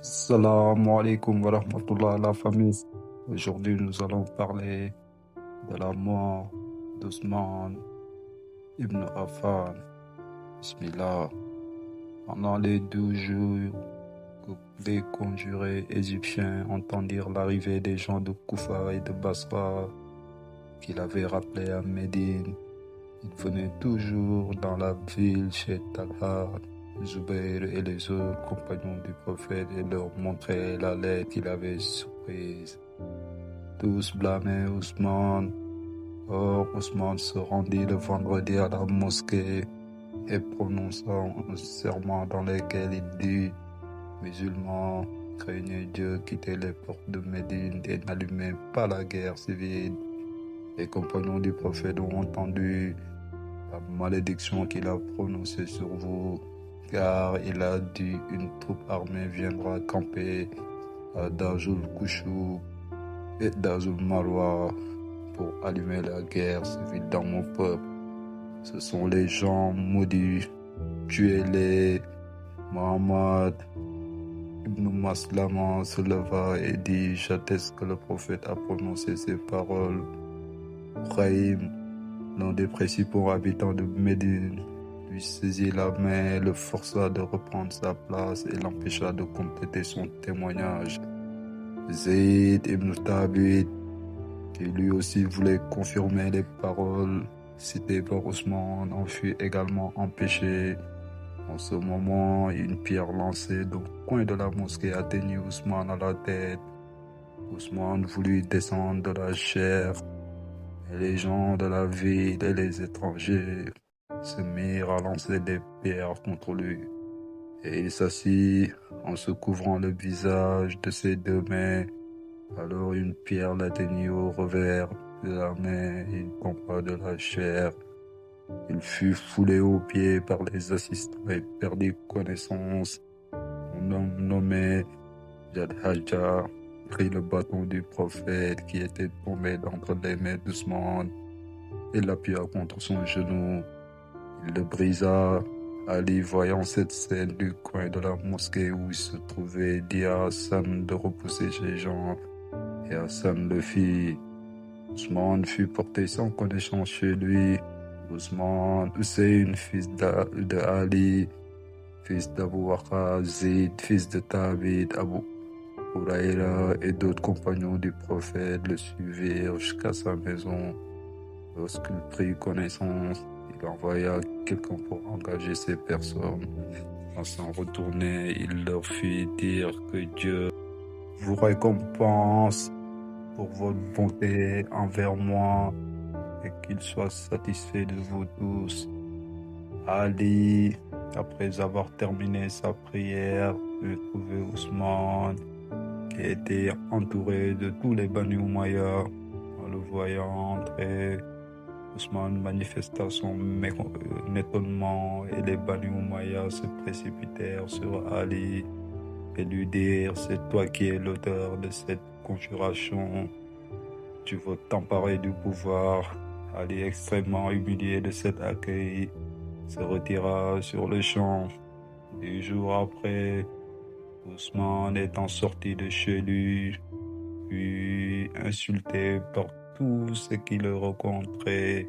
Salam alaikum wa rahmatullah la famille. Aujourd'hui, nous allons parler de la mort d'Ousmane ibn Affan. Bismillah. Pendant les 12 jours que les conjurés égyptiens entendirent l'arrivée des gens de Koufa et de Basra, qu'il avait rappelé à Médine, ils venaient toujours dans la ville chez Talha, Zubair et les autres compagnons du prophète et leur montraient la lettre qu'il avait surprise. Tous blâmaient Ousmane. Or, Ousmane se rendit le vendredi à la mosquée et prononça un serment dans lequel il dit: Musulmans, craignez Dieu, quittez les portes de Médine et n'allumez pas la guerre civile. Les compagnons du prophète ont entendu la malédiction qu'il a prononcée sur vous, car il a dit: une troupe armée viendra camper à Dajul Kouchou et Dajul Marwa pour allumer la guerre civile dans mon peuple. Ce sont les gens maudits. Tuez-les. Mohammed ibn Maslama se leva et dit: j'atteste que le prophète a prononcé ces paroles. Brahim, l'un des principaux habitants de Médine, lui saisit la main, le força de reprendre sa place et l'empêcha de compléter son témoignage. Zayd ibn Thabit, qui lui aussi voulait confirmer les paroles citées par Ousmane, en fut également empêché. En ce moment, une pierre lancée du coin de la mosquée atteignit Ousmane à la tête. Ousmane voulut descendre de la chaire, et les gens de la ville et les étrangers se mirent à lancer des pierres contre lui. Et il s'assit en se couvrant le visage de ses deux mains. Alors une pierre l'atteignit au revers de la main et il tomba de la chair. Il fut foulé aux pieds par les assistants et perdit connaissance. Un homme nommé Jadhaja prit le bâton du prophète qui était tombé d'entre les mains d'Ousmane et l'appuya contre son genou. Il le brisa. Ali, voyant cette scène du coin de la mosquée où il se trouvait, dit à Hassan de repousser ses gens, et Hassan le fit. Ousmane fut porté sans connaissance chez lui. Ousmane, Hussein, fils de Ali, fils d'Abu Waqas, Zayd, fils de Thabit, Abu Huraira et d'autres compagnons du prophète le suivirent jusqu'à sa maison. Lorsqu'il prit connaissance, il envoya quelqu'un pour engager ces personnes. En s'en retournant, il leur fit dire que Dieu vous récompense pour votre bonté envers moi et qu'il soit satisfait de vous tous. Ali, après avoir terminé sa prière, put trouver Ousmane, qui était entouré de tous les Banu Umayya. En le voyant entrer, Ousmane manifesta son étonnement et les Banu Umayya se précipitèrent sur Ali et lui dirent: c'est toi qui es l'auteur de cette conjuration, tu veux t'emparer du pouvoir. Ali, extrêmement humilié de cet accueil, se retira sur le champ. 2 jours après, Ousmane étant sorti de chez lui, fut insulté par tous ceux qui le rencontraient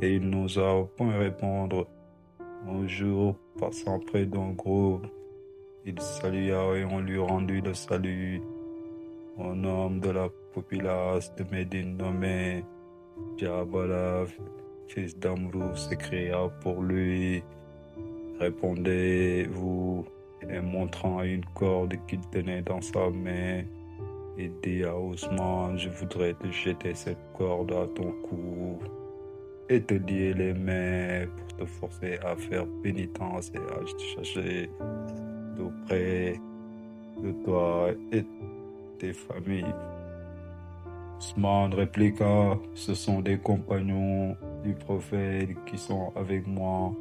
et il n'osa point répondre. Un jour, passant près d'un groupe, il salua et on lui rendit le salut. Un homme de la populace de Médine nommé Jabala, fils d'Amrou, s'écria pour lui: répondez-vous? Et montrant une corde qu'il tenait dans sa main, il dit à Ousmane: je voudrais te jeter cette corde à ton cou et te lier les mains pour te forcer à faire pénitence et à te chercher d'auprès de toi et tes familles. Ousmane répliqua: ce sont des compagnons du prophète qui sont avec moi.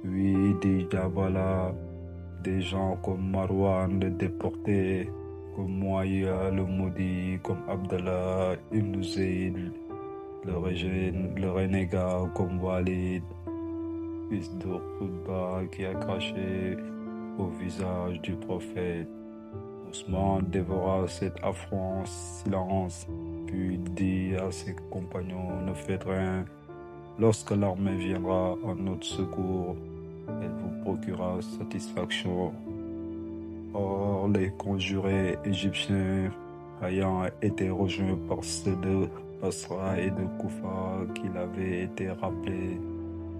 Oui, dit Jabala, des gens comme Marwan le déporté, comme Moïa le maudit, comme Abdallah ibn Zayd le renégat, comme Walid, fils de Khutba, qui a craché au visage du prophète. Ousmane dévora cet affront en silence, puis dit à ses compagnons, ne faites rien. Lorsque l'armée viendra à notre secours, elle vous procurera satisfaction. Or, les conjurés égyptiens, ayant été rejoints par ceux de Basra et de Koufa qui l'avaient été rappelés,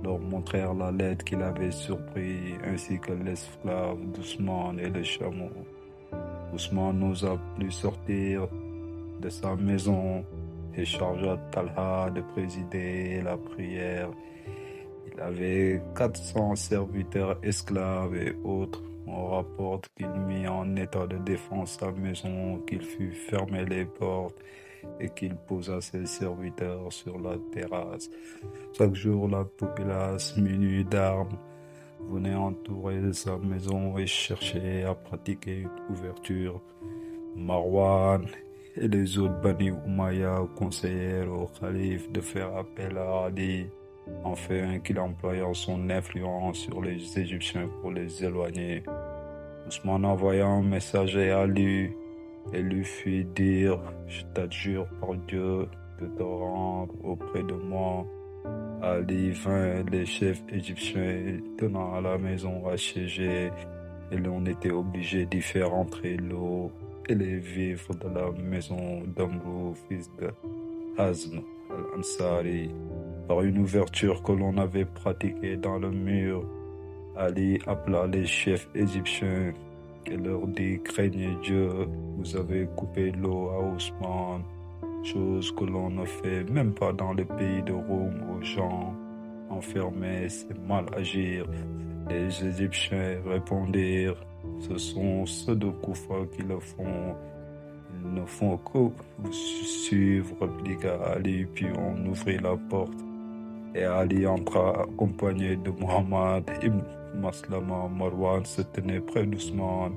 leur montrèrent la lettre qu'il avait surpris, ainsi que l'esclave d'Ousmane et le chameau. Ousmane n'osa plus sortir de sa maison et chargea Talha de présider la prière. Il avait 400 serviteurs, esclaves et autres. On rapporte qu'il mit en état de défense sa maison, qu'il fit fermer les portes et qu'il posa ses serviteurs sur la terrasse. Chaque jour, la populace munie d'armes venait entourer sa maison et cherchait à pratiquer une ouverture. Marwan et les autres Bani Umayya conseillèrent au calife de faire appel à Ali, afin qu'il employa son influence sur les Égyptiens pour les éloigner. Ousmane envoya un messager à Ali et lui fit dire, je t'adjure par Dieu de te rendre auprès de moi. Ali vint, les chefs égyptiens tenant à la maison assiégée, et l'on était obligé d'y faire entrer l'eau et les vivres de la maison d'Amrou, fils de Hazm al-Ansari, par une ouverture que l'on avait pratiquée dans le mur. Ali appela les chefs égyptiens et leur dit, craignez Dieu, vous avez coupé l'eau à Ousmane, chose que l'on ne fait même pas dans le pays de Rome aux gens. Enfermer, c'est mal agir. Les Égyptiens répondirent, ce sont ceux de Koufa qui le font. Ils ne font que vous suivre, répliqua Ali, puis on ouvrit la porte. Et Ali entra accompagné de Muhammad ibn Maslama. Marwan se tenait près d'Ousmane.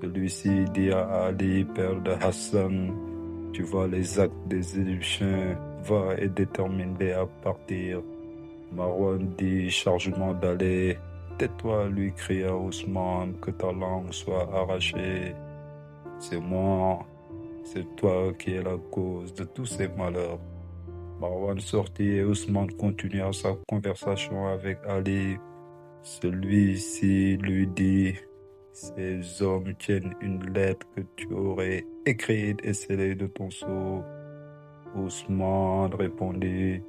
Celui-ci dit à Ali, père de Hassan, tu vois les actes des Égyptiens, va et détermine-les à partir. Marwan dit, chargement d'aller. Tais-toi, lui cria Ousmane, que ta langue soit arrachée. C'est moi, c'est toi qui es la cause de tous ces malheurs. Marwan sortit et Ousmane continua sa conversation avec Ali. Celui-ci lui dit, ces hommes tiennent une lettre que tu aurais écrite et scellée de ton sceau. Ousmane répondit,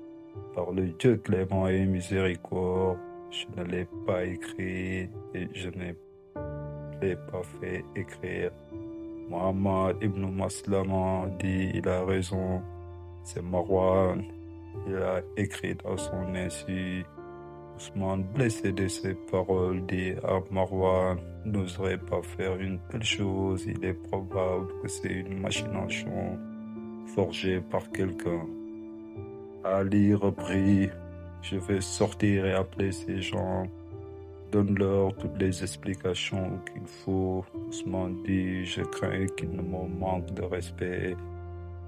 par le Dieu clément et miséricorde, je ne l'ai pas écrit et je ne l'ai pas fait écrire. Muhammad ibn Maslama dit, il a raison, c'est Marwan. Il a écrit à son insu. Ousmane, blessé de ces paroles, dit à Marwan, n'oserait pas faire une telle chose. Il est probable que c'est une machination forgée par quelqu'un. Ali reprit, je vais sortir et appeler ces gens. Donne-leur toutes les explications qu'il faut. Ousmane dit, je crains qu'ils ne me manquent de respect.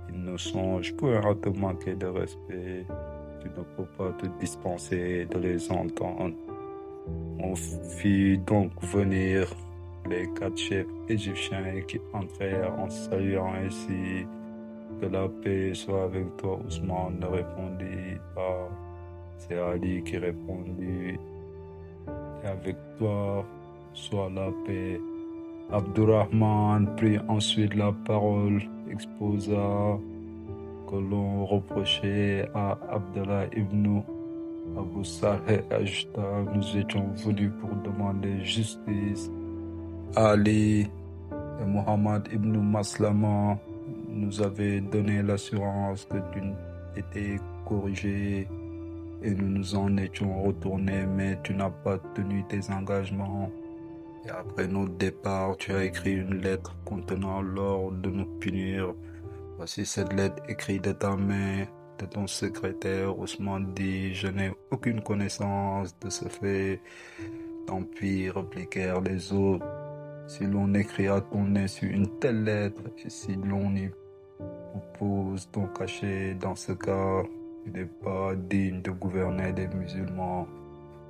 Ils ne songent point à te manquer de respect. Tu ne peux pas te dispenser de les entendre. On fit donc venir les 4 chefs égyptiens qui entrèrent en saluant ainsi. Que la paix soit avec toi, Ousmane ne répondit pas. C'est Ali qui répondit, et avec toi soit la paix. Abdurrahman prit ensuite la parole, exposa que l'on reprochait à Abdallah ibn Abu Saleh ajouta, nous étions venus pour demander justice. Ali et Muhammad ibn Maslama nous avaient donné l'assurance que tu étais corrigé et nous nous en étions retournés, mais tu n'as pas tenu tes engagements. Et après notre départ, tu as écrit une lettre contenant l'ordre de nous punir. Voici cette lettre écrite de ta main, de ton secrétaire. Ousmane dit, je n'ai aucune connaissance de ce fait. Tant pis, répliquèrent les autres. Si l'on écrit à ton insu une telle lettre, et si l'on y oppose ton cachet, dans ce cas, tu n'es pas digne de gouverner les musulmans.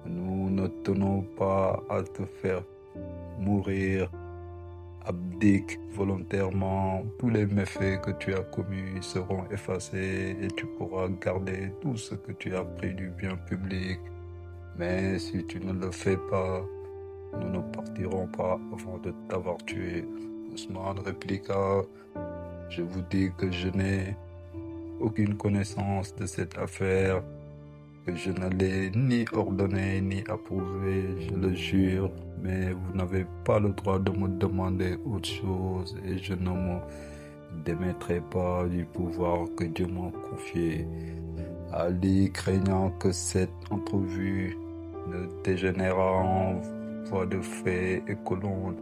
Nous ne tenons pas à te faire mourir. abdique volontairement, tous les méfaits que tu as commis seront effacés et tu pourras garder tout ce que tu as pris du bien public. Mais si tu ne le fais pas, nous ne partirons pas avant de t'avoir tué. Ousmane répliqua, je vous dis que je n'ai aucune connaissance de cette affaire, que je ne l'ai ni ordonné ni approuvé, je le jure, mais vous n'avez pas le droit de me demander autre chose et je ne me démettrai pas du pouvoir que Dieu m'a confié. Ali, craignant que cette entrevue ne dégénérât en voie de fait et que l'on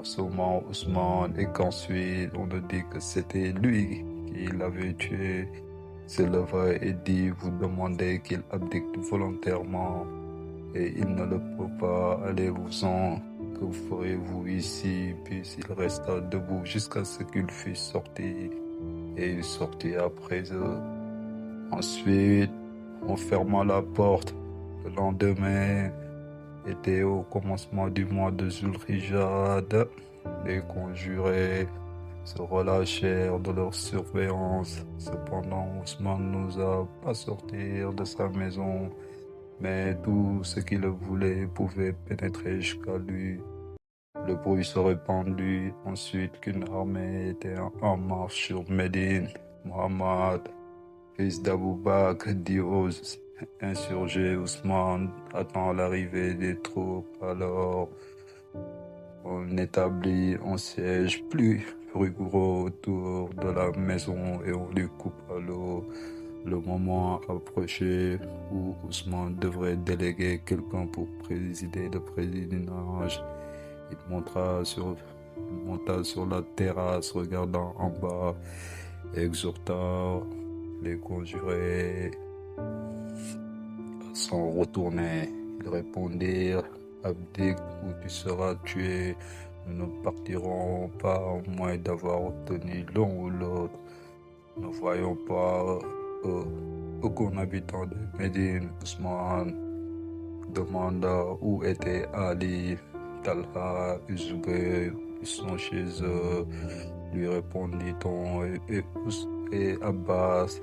assommant Ousmane et qu'ensuite on ne dit que c'était lui qui l'avait tué, se leva et dit, vous demandez qu'il abdique volontairement et il ne le peut pas, allez-vous-en, que ferez-vous ici? Puis il resta debout jusqu'à ce qu'il fût sorti et il sortit après eux. Ensuite, on ferma la porte. Le lendemain était au commencement du mois de Zulhijjad. Les conjurés se relâchèrent de leur surveillance. Cependant, Ousmane n'osa pas sortir de sa maison, mais tout ce qu'il voulait pouvait pénétrer jusqu'à lui. Le bruit se répandit ensuite qu'une armée était en marche sur Médine. Mohammed, fils d'Abou Bakr, dit aux insurgés, Ousmane attend l'arrivée des troupes. Alors on établit un siège plus rigoureux autour de la maison et on lui coupa l'eau. Le moment approchait où Ousmane devrait déléguer quelqu'un pour présider le pèlerinage. Il monta sur la terrasse, regardant en bas, exhorta les conjurés à s'en retourner. Ils répondirent, abdique ou tu seras tué. Nous ne partirons pas au moins d'avoir obtenu l'un ou l'autre. Ne voyons pas aucun habitant de Médine. Ousmane demanda où était Ali. Talha et Zubayr, ils sont chez eux, lui répondit-on, et Abbas,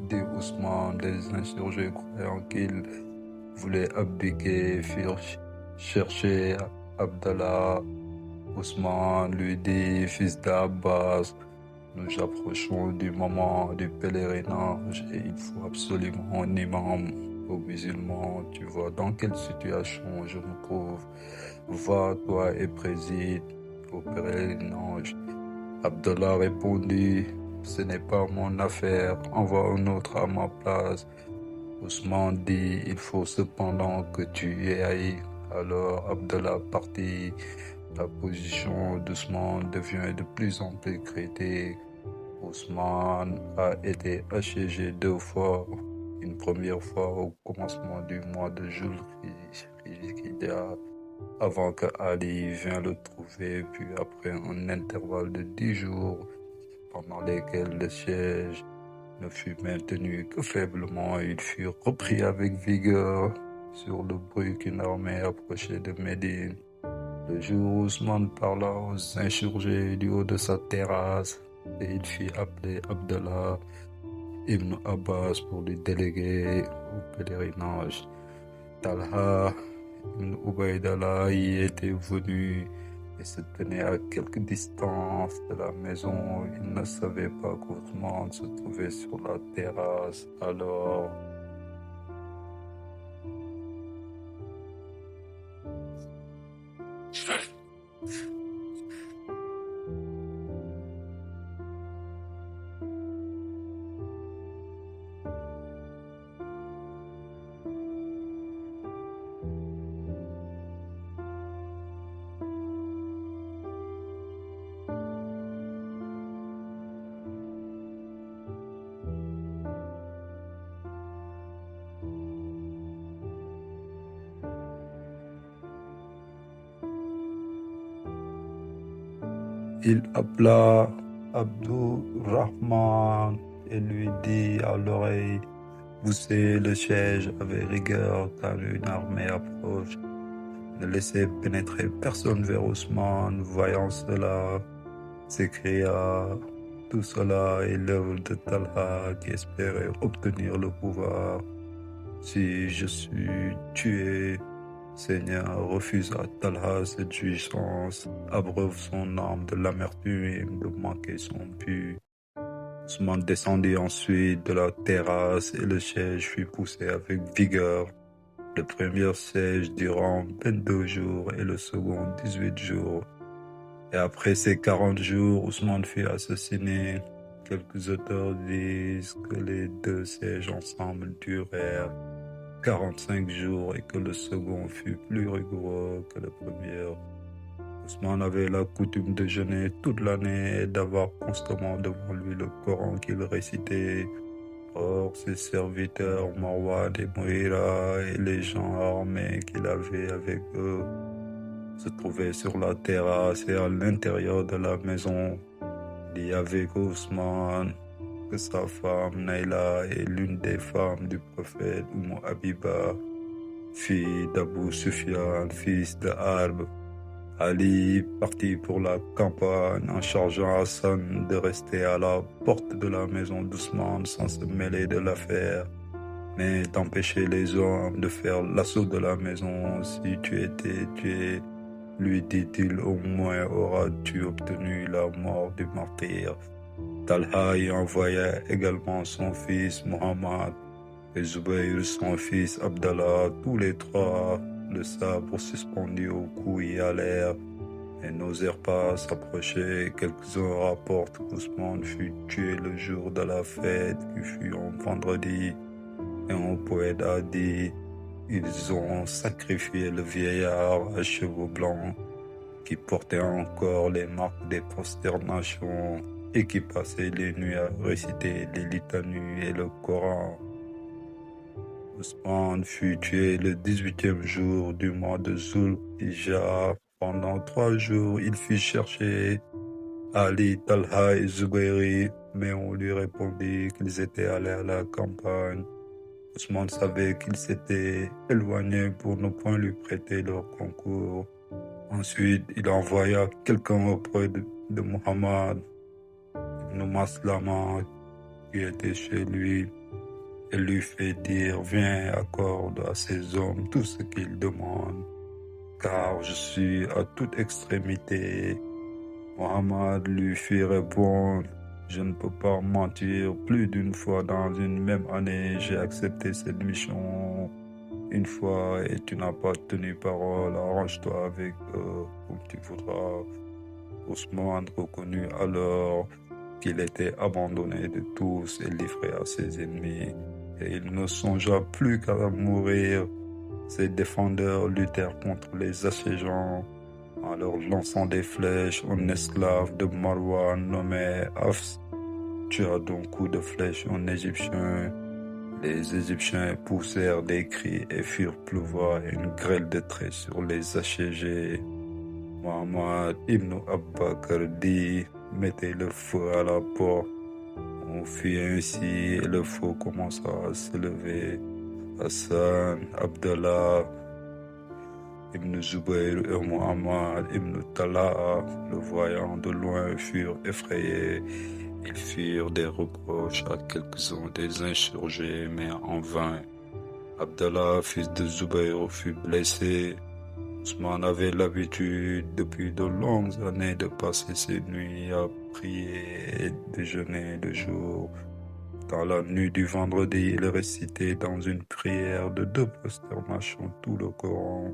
dit Ousmane, les insurgés croyant qu'il voulait abdiquer, firent chercher Abdallah. Ousmane lui dit, fils d'Abbas, nous approchons du moment du pèlerinage et il faut absolument un imam aux musulmans. Tu vois dans quelle situation je me trouve. Va, toi, et préside au pèlerinage. Abdallah répondit, ce n'est pas mon affaire, envoie un autre à ma place. Ousmane dit, il faut cependant que tu y ailles. Alors Abdallah partit. La position d'Ousmane devient de plus en plus critique. Ousmane a été assiégé 2 fois. Une première fois au commencement du mois de Zulhijjah, avant que Ali vienne le trouver, puis après un intervalle de 10 jours, pendant lesquels le siège ne fut maintenu que faiblement, il fut repris avec vigueur sur le bruit qu'une armée approchait de Médine. Le jour où Ousmane parla aux insurgés du haut de sa terrasse, et il fit appeler Abdallah ibn Abbas pour lui déléguer au pèlerinage. Talha ibn Ubaydallah y était venu et se tenait à quelque distance de la maison. Il ne savait pas qu'Ousmane se trouvait sur la terrasse. Alors, il appela Abdurrahman et lui dit à l'oreille, poussez le siège avec rigueur car une armée approche. ne laissait pénétrer personne vers Ousmane. Voyant cela, s'écria: tout cela est l'œuvre de Talha qui espérait obtenir le pouvoir. Si je suis tué, Seigneur, refuse à Talha cette jouissance, abreuve son âme de l'amertume de manquer son but. Ousmane descendit ensuite de la terrasse et le siège fut poussé avec vigueur. Le premier siège durant 22 jours et le second 18 jours. Et après ces 40 jours, Ousmane fut assassiné. Quelques auteurs disent que les deux sièges ensemble durèrent 45 jours et que le second fut plus rigoureux que le premier. Ousmane avait la coutume de jeûner toute l'année et d'avoir constamment devant lui le Coran qu'il récitait. Or, ses serviteurs Marwan et Mouira et les gens armés qu'il avait avec eux se trouvaient sur la terrasse et à l'intérieur de la maison. Il y avait Ousmane, que sa femme Naïla et l'une des femmes du prophète Umm Habiba, fille d'Abu Sufyan, fils de Harb. Ali partit pour la campagne en chargeant Hassan de rester à la porte de la maison d'Ousmane sans se mêler de l'affaire, mais d'empêcher les hommes de faire l'assaut de la maison. Si tu étais tué, lui dit-il, au moins auras-tu obtenu la mort du martyr. Talha y envoya également son fils Mohammed et Zubayr son fils Abdallah, tous les trois, le sabre suspendu au cou y allèrent et n'osèrent pas s'approcher. Quelques-uns rapportent qu'Ousmane fut tué le jour de la fête qui fut un vendredi, et un poète a dit: ils ont sacrifié le vieillard à cheveux blancs qui portait encore les marques des prosternations et qui passait les nuits à réciter les litanies et le Coran. Ousmane fut tué le 18e jour du mois de Zul-Hijja. Pendant 3 jours, il fut cherché Ali, Talha et Zubayri, mais on lui répondit qu'ils étaient allés à la campagne. Ousmane savait qu'ils s'étaient éloignés pour ne point lui prêter leur concours. Ensuite, il envoya quelqu'un auprès de Muhammad ibn Maslama qui était chez lui et lui fait dire: viens, accorde à ces hommes tout ce qu'ils demandent, car je suis à toute extrémité. Muhammad lui fit répondre: je ne peux pas mentir, plus d'une fois dans une même année, j'ai accepté cette mission une fois et tu n'as pas tenu parole, arrange-toi avec eux comme tu voudras. Ousmane reconnut alors qu'il était abandonné de tous et livré à ses ennemis, et il ne songea plus qu'à mourir. Ses défendeurs luttèrent contre les assiégeants en leur lançant des flèches. Un esclave de Marwan nommé Hafs tua d'un coup de flèche un Égyptien. Les Égyptiens poussèrent des cris et firent pleuvoir une grêle de traits sur les assiégés. Muhammad ibn Abbakr dit: mettez le feu à la porte. On fit ainsi et le feu commença à se lever. Hassan, Abdallah ibn Zubayr et Muhammad ibn Talha, le voyant de loin, furent effrayés. Ils firent des reproches à quelques-uns des insurgés, mais en vain. Abdallah, fils de Zubayr, fut blessé. Ousmane avait l'habitude depuis de longues années de passer ses nuits à prier et déjeuner le jour. Dans la nuit du vendredi, il récitait dans une prière de 2 prosternations tout le Coran.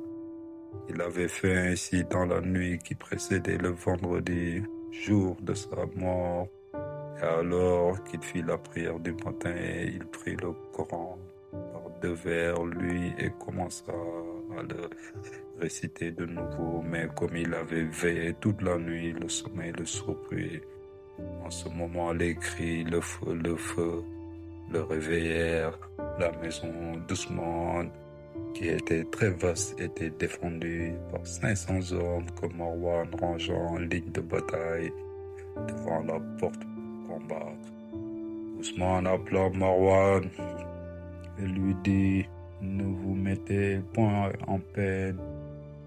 Il avait fait ainsi dans la nuit qui précédait le vendredi, jour de sa mort. Et alors qu'il fit la prière du matin, il prit le Coran devers lui et commença à le réciter de nouveau. Mais comme il avait veillé toute la nuit, le sommeil le surprit. En ce moment, les cris, le feu, le réveillèrent. La maison d'Ousmane, qui était très vaste, était défendue par 500 hommes que Marwan rangeant en ligne de bataille devant la porte pour combattre. Ousmane appela Marwan et lui dit: ne vous mettez point en peine,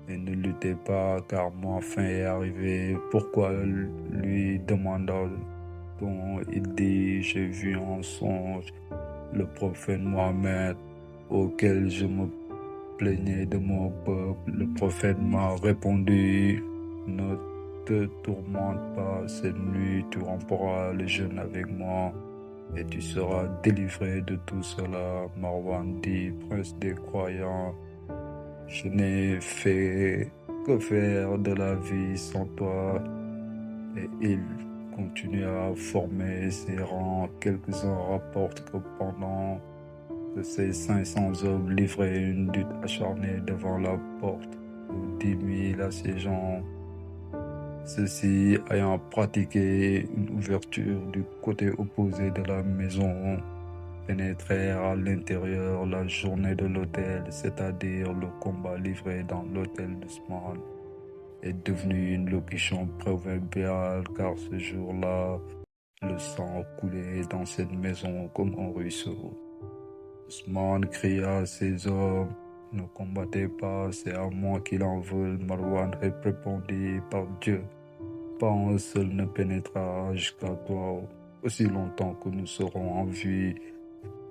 et ne luttez pas, car mon fin est arrivé. Pourquoi lui demanda-t-on? Il dit, j'ai vu en songe le prophète Mohammed, auquel je me plaignais de mon peuple. Le prophète m'a répondu, ne te tourmente pas, cette nuit tu romperas le jeûne avec moi et tu seras délivré de tout cela. Marwan dit, prince des croyants, je n'ai fait que faire de la vie sans toi. Et il continua à former ses rangs. Quelques-uns rapportent que pendant que ces 500 hommes livraient une lutte acharnée devant la porte aux 10 000 assiégeants, ceux-ci ayant pratiqué une ouverture du côté opposé de la maison, pénétrèrent à l'intérieur la journée de l'autel, c'est-à-dire le combat livré dans l'autel d'Ousmane est devenu une locution proverbiale, car ce jour-là, le sang coulait dans cette maison comme un ruisseau. Ousmane cria à ses hommes, ne combattez pas, c'est à moi qu'il en veut. Marwan répondit, par Dieu, pas un seul ne pénétrera jusqu'à toi, aussi longtemps que nous serons en vie.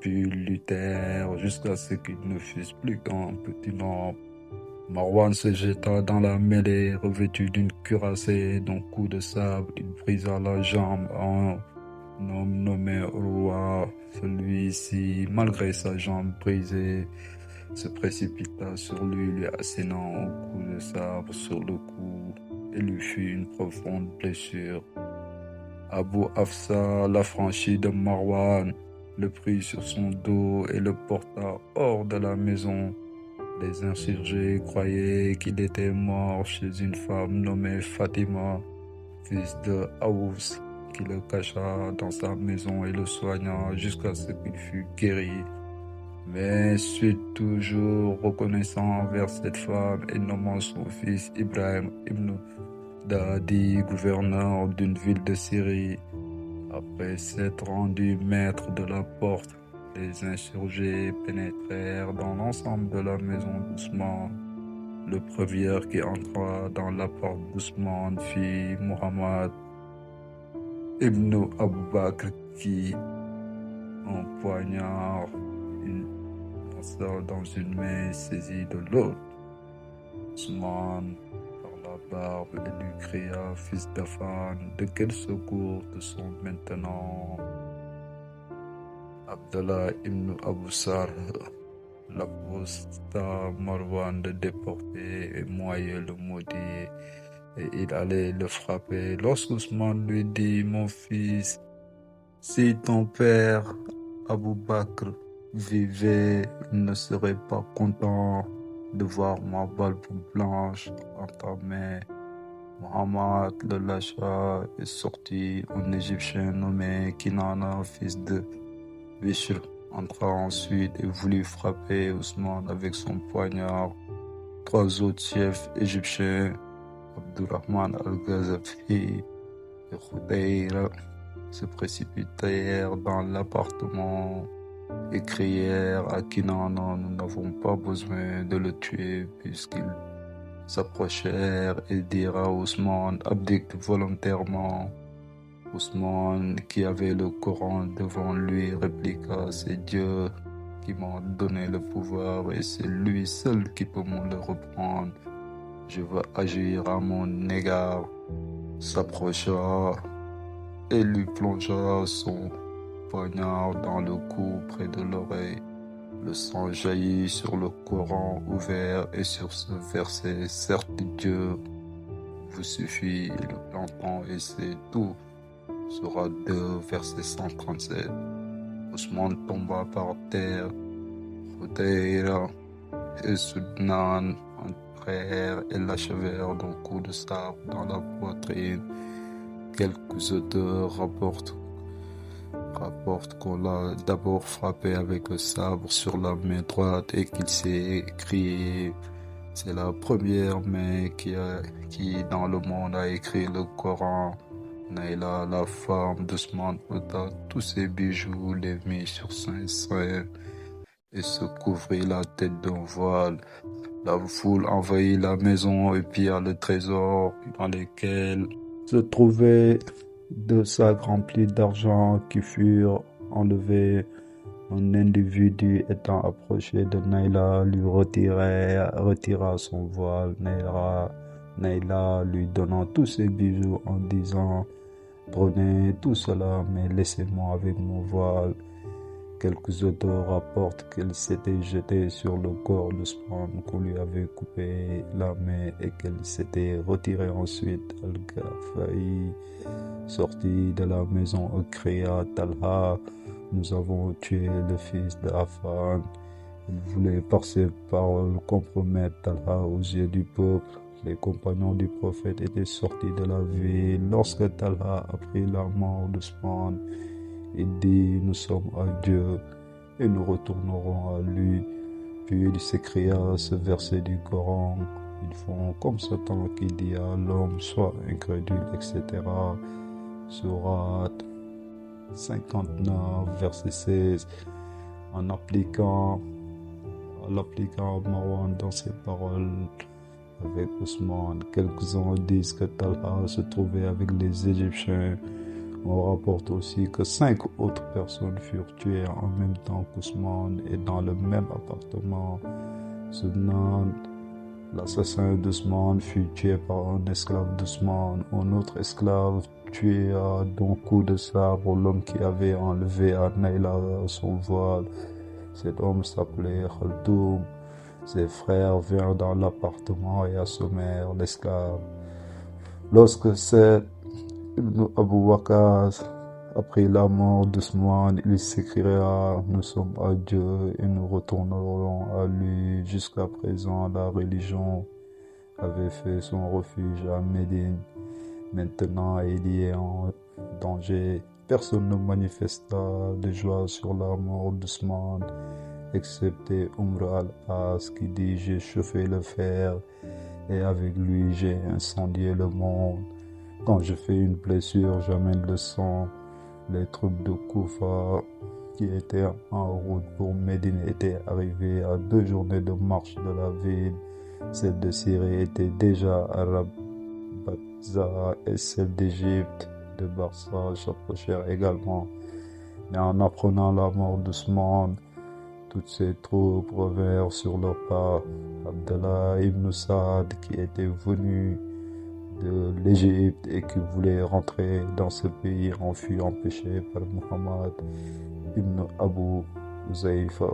Puis ils luttèrent jusqu'à ce qu'ils ne fussent plus qu'un petit nombre. Marwan se jeta dans la mêlée, revêtu d'une cuirasse et d'un coup de sabre. Il brisa la jambe à un homme nommé Urwa. Celui-ci, malgré sa jambe brisée, se précipita sur lui assénant un coup de sabre sur le cou et lui fit une profonde blessure. Abu Hafsa l'affranchit de Marwan, le prit sur son dos et le porta hors de la maison. Les insurgés croyaient qu'il était mort chez une femme nommée Fatima, fils de Aous, qui le cacha dans sa maison et le soigna jusqu'à ce qu'il fût guéri. Mais suite toujours reconnaissant envers cette femme et nommant son fils Ibrahim ibn Dadi gouverneur d'une ville de Syrie. Après s'être rendu maître de la porte, les insurgés pénétrèrent dans l'ensemble de la maison d'Ousmane. Le premier qui entra dans la porte d'Ousmane fut Muhammad ibn Abu Bakr qui empoigna une lanceur dans une main saisie de l'autre. Ousmane, par la barbe, et lui cria, fils d'Affan, de quel secours te sont maintenant Abdallah ibn Abu Sarh l'aposta Marwan de déporter et moyer le maudit, et il allait le frapper. Lorsqu'Ousmane lui dit, mon fils, si ton père Abu Bakr vivait, il ne serait pas content de voir ma barbe blanche en ta main. Muhammad le lâcha et sortit. Un Égyptien nommé Kinana, fils de Bishr, entra ensuite et voulut frapper Ousmane avec son poignard. 3 autres chefs égyptiens, Abdurrahman al-Ghazafi et Khudayra, se précipitèrent dans l'appartement et crièrent à Kinana, nous n'avons pas besoin de le tuer, puisqu'ils s'approchèrent et dirent à Ousmane, abdique volontairement. Ousmane, qui avait le Coran devant lui, répliqua, c'est Dieu qui m'a donné le pouvoir et c'est lui seul qui peut me le reprendre. Je veux agir à mon égard. S'approcha et lui plongea son poignard dans le cou près de l'oreille. Le sang jaillit sur le Coran ouvert et sur ce verset, certes Dieu vous suffit, le plantant et c'est tout. Sera 2, verset 137. Ousmane tomba par terre. Khudayra et Sudnan entrèrent et l'achevèrent d'un coup de sabre dans la poitrine. Quelques auteurs rapportent qu'on l'a d'abord frappé avec le sabre sur la main droite et qu'il s'est écrié. C'est la première main qui dans le monde a écrit le Coran. Naïla, la femme d'Ousmane, ôta tous ses bijoux, les mit sur son sein et se couvrit la tête d'un voile. La foule envahit la maison et pilla le trésor dans lequel se trouvaient 2 sacs remplis d'argent qui furent enlevés. Un individu étant approché de Naila lui retira son voile. Naila lui donnant tous ses bijoux en disant: prenez tout cela, mais laissez-moi avec mon voile. Quelques auteurs rapportent qu'elle s'était jetée sur le corps d'Ousmane, qu'on lui avait coupé la main et qu'elle s'était retirée ensuite. Al-Ghafaï sortit de la maison et cria: Talha, nous avons tué le fils d'Affan. Il voulait par ses paroles compromettre Talha aux yeux du peuple. Les compagnons du prophète étaient sortis de la ville. Lorsque Talha apprit la mort d'Ousmane, il dit: nous sommes à Dieu et nous retournerons à lui. Puis il s'écria ce verset du Coran: ils font comme Satan qui dit à l'homme: sois incrédule, etc. Sourate 59, verset 16. En l'appliquant Marwan dans ses paroles avec Ousmane, quelques-uns disent que Talha se trouvait avec les Égyptiens. On rapporte aussi que 5 autres personnes furent tuées en même temps qu'Ousmane et dans le même appartement. Cependant, l'assassin d'Ousmane fut tué par un esclave d'Ousmane. Un autre esclave tua d'un coup de sabre l'homme qui avait enlevé à Naila son voile. Cet homme s'appelait Khaltoum. Ses frères vinrent dans l'appartement et assommèrent l'esclave. Lorsque cet Ibn Abu Waqas apprit la mort d'Ousmane, il s'écria: nous sommes à Dieu et nous retournerons à lui. Jusqu'à présent, la religion avait fait son refuge à Médine. Maintenant, il y est en danger. Personne ne manifesta de joie sur la mort d'Ousmane, excepté Umr al-As qui dit: j'ai chauffé le fer et avec lui j'ai incendié le monde. Quand je fais une blessure, j'amène le sang. Les troupes de Koufa qui étaient en route pour Médine étaient arrivées à 2 journées de marche de la ville. Celle de Syrie était déjà à Rabza et celle d'Égypte de Barça s'approchèrent également. Mais en apprenant la mort d'Ousmane, toutes ces troupes revinrent sur leurs pas. Abdallah ibn Saad, qui était venu de l'Égypte et qui voulait rentrer dans ce pays, en fut empêché par Muhammad ibn Abu Uzaifa,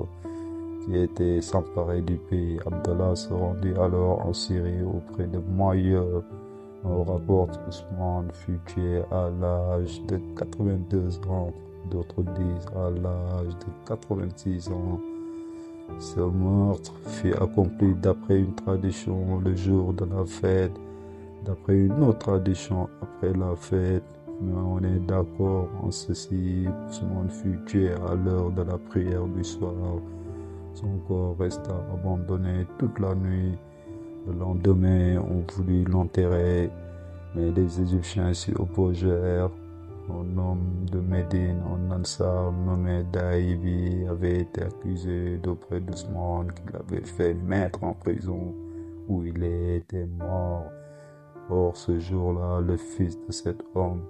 qui était s'emparer du pays. Abdallah se rendit alors en Syrie auprès de Muawiya. On rapporte qu'Ousmane fut tué à l'âge de 82 ans. D'autres disent à l'âge de 86 ans. Ce meurtre fut accompli d'après une tradition le jour de la fête, d'après une autre tradition après la fête. Mais on est d'accord en ceci: Ousmane fut tué à l'heure de la prière du soir. Son corps resta abandonné toute la nuit. Le lendemain, on voulut l'enterrer, mais les Égyptiens s'y opposèrent. Un homme de Médine, un Ansar nommé Daïbi, avait été accusé d'auprès d'Ousmane qu'il avait fait mettre en prison où il était mort. Or, ce jour-là, le fils de cet homme,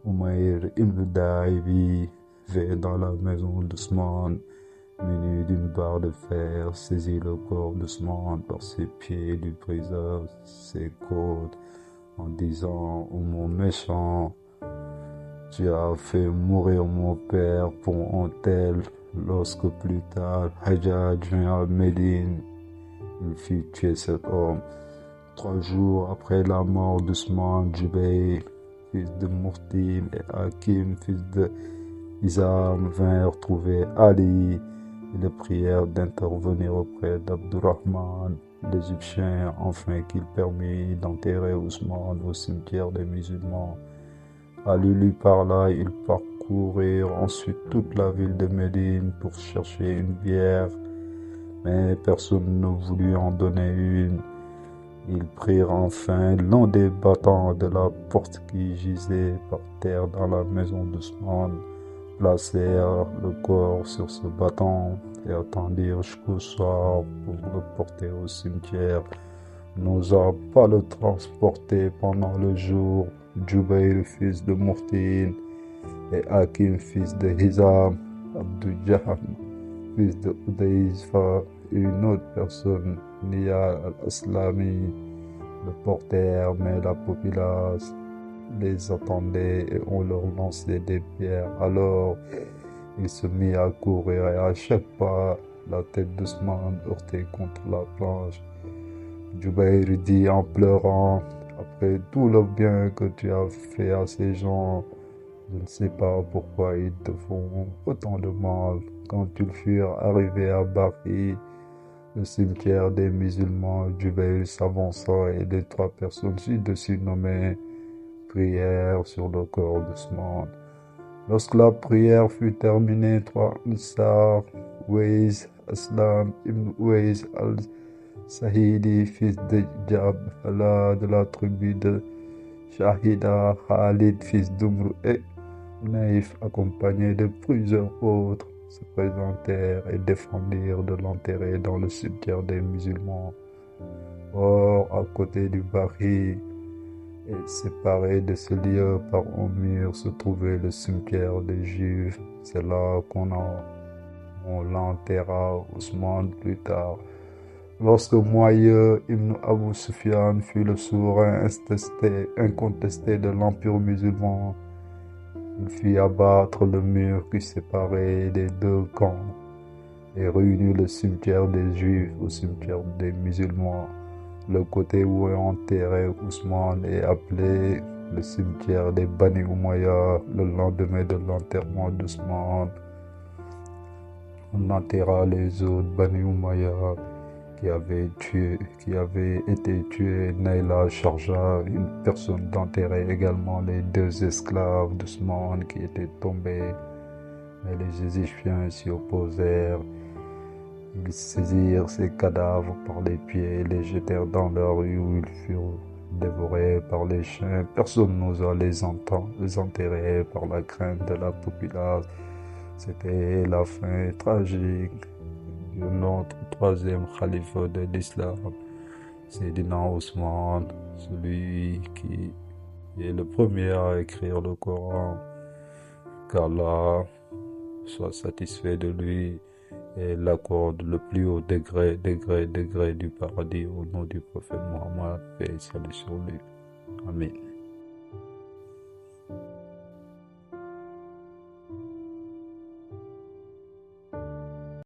Umayr ibn Daïbi, vint dans la maison d'Ousmane, muni d'une barre de fer, saisit le corps d'Ousmane par ses pieds, lui brisa ses côtes en disant: ô mon méchant, tu as fait mourir mon père pour un tel. Lorsque plus tard Hajjaj vint à Médine, il fit tuer cet homme. 3 jours après la mort d'Ousmane, Jubayr, fils de Murtim, et Hakim, fils de Hizam, vinrent trouver Ali et le prièrent d'intervenir auprès d'Abdurrahman, l'Égyptien, afin qu'il permît d'enterrer Ousmane au cimetière des musulmans. Ali lui parla, ils parcoururent ensuite toute la ville de Médine pour chercher une bière, mais personne ne voulut en donner une. Ils prirent enfin l'un des battants de la porte qui gisait par terre dans la maison d'Ousmane, placèrent le corps sur ce battant et attendirent jusqu'au soir pour le porter au cimetière. N'osa pas le transporter pendant le jour. Jubayr, fils de Murtin, et Hakim, fils de Hizam, Abdou Jahm, fils de Udaïsfa, et une autre personne, Nia al-Aslami, le portèrent, mais la populace les attendait et on leur lançait des pierres. Alors il se mit à courir et à chaque pas, la tête d'Ousmane heurtait contre la planche. Jubayr dit en pleurant, après tout le bien que tu as fait à ces gens, je ne sais pas pourquoi ils te font autant de mal. Quand ils furent arrivés à Bari, le cimetière des musulmans, Jubayr s'avança et les 3 personnes ci-dessus nommées prièrent sur le corps d'Ousmane. Lorsque la prière fut terminée, 3 Ansar, Ouays, Aslam ibn Ouays al-Sahili, fils de Jabala de la tribu de Shahida, Khalid, fils d'Umr et Naïf, accompagnés de plusieurs autres, se présentèrent et défendirent de l'enterrer dans le cimetière des musulmans. Or, à côté du Bari, et séparé de ce lieu par un mur, se trouvait le cimetière des Juifs. C'est là qu'on l'enterra Ousmane plus tard. Lorsque Muawiya ibn Abu Sufyan fut le souverain incontesté de l'Empire musulman, il fit abattre le mur qui séparait les 2 camps et réunit le cimetière des Juifs au cimetière des musulmans. Le côté où est enterré Ousmane est appelé le cimetière des Bani Umayya. Le lendemain de l'enterrement d'Ousmane, on enterra les autres Bani Umayya qui avaient été tués. Naila chargea une personne d'enterrer également les 2 esclaves d'Ousmane qui étaient tombés, mais les Égyptiens s'y opposèrent. Ils saisirent ces cadavres par les pieds et les jetèrent dans la rue où ils furent dévorés par les chiens. Personne n'osa les enterrer par la crainte de la populace. C'était la fin tragique de notre 3e khalife de l'islam, Sayyidina Ousmane, celui qui est le premier à écrire le Coran. Qu'Allah soit satisfait de lui et l'accorde le plus haut degré du paradis au nom du prophète Mohammed, paix et salut sur lui. Amen.